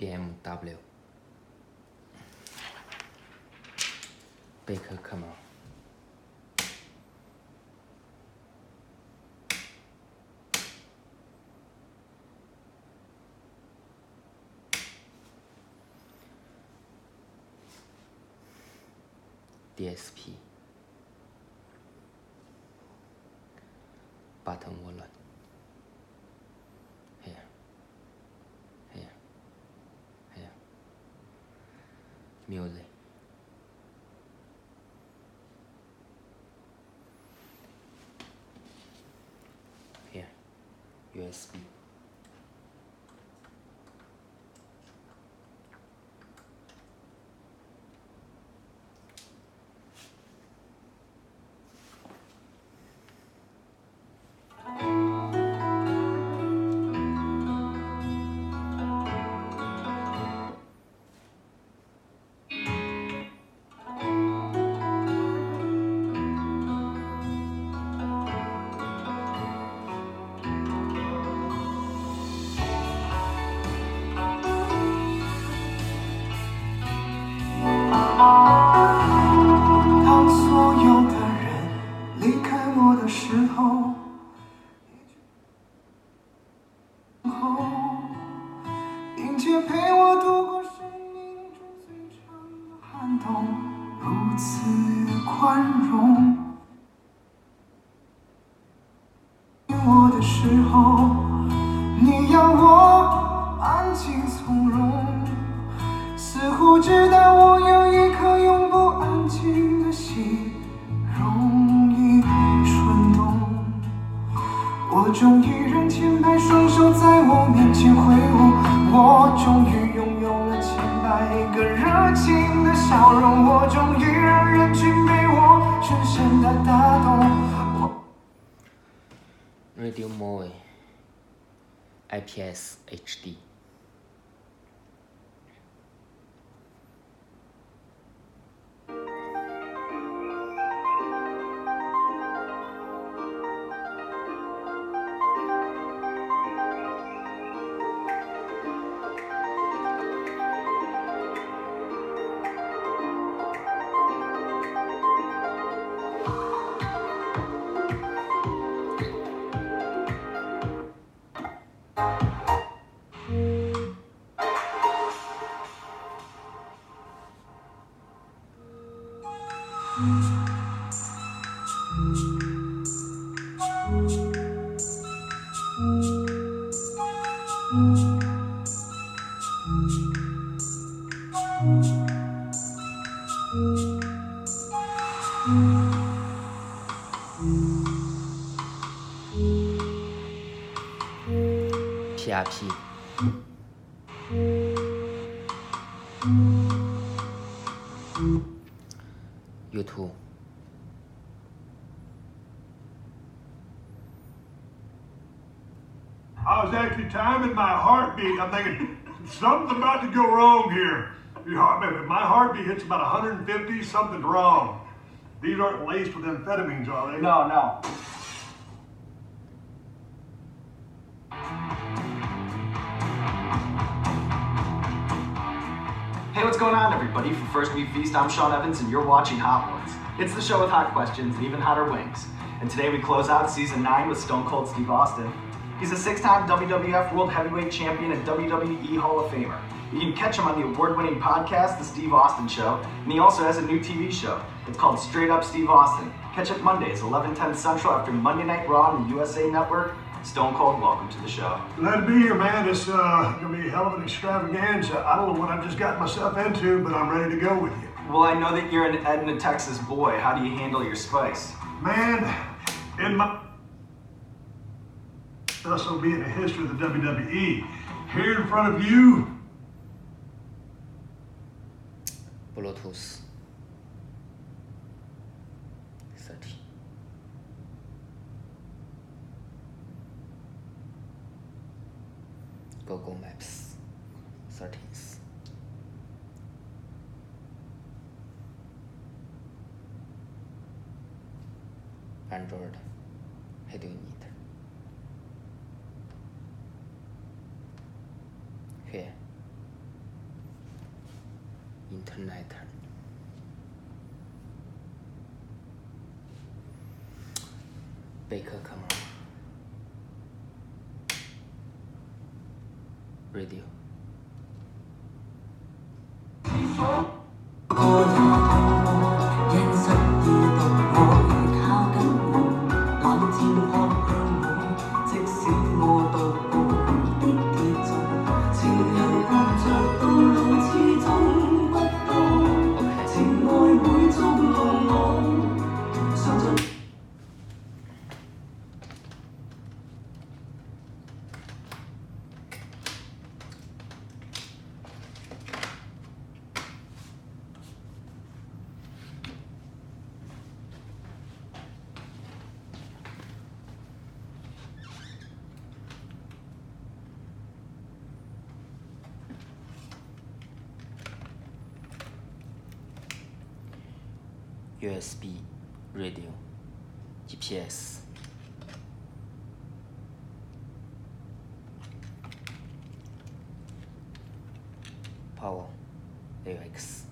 BMW 贝壳壳毛。DSP button wallet here music here USB当所有的人离开我的时候，并且陪我度过生命中最长的寒冬，如此的宽容。我的时候，你要我安静从容，似乎知道我有一颗永不安静的心，容易蠢动。我终于让千百双手在我面前挥舞，我终于拥有了千百个热情的笑容，我终于让人群被我深深的打动。Radio Movie IPS HD PRP YouTube I was actually timing my heartbeat. I'm thinking, something's about to go wrong here. If my heartbeat hits about 150, something's wrong. These aren't laced with amphetamines, are they? No. Hey, what's going on, everybody? For First We Feast, I'm Sean Evans, and you're watching Hot Ones. It's the show with hot questions and even hotter wings. And today we close out Season 9 with Stone Cold Steve Austin. He's a 6-time WWF World Heavyweight Champion and WWE Hall of Famer. You can catch him on the award-winning podcast, The Steve Austin Show, and he also has a new TV show. It's called Straight Up Steve Austin. Catch it Mondays, 11:10 Central after Monday Night Raw on the USA Network. Stone Cold, welcome to the show. Glad to be here, man. It's going to be a hell of an extravaganza. I don't know what I've just got myself into, but I'm ready to go with you. Well, I know that you're an Edna, Texas boy. How do you handle your spice? Man, in my... This will be in the history of the WWE. Here in front of you... Bluetooth 30 Google Maps settings Android how do you need here Internet。贝壳 camera radio。USB radio GPS power AUX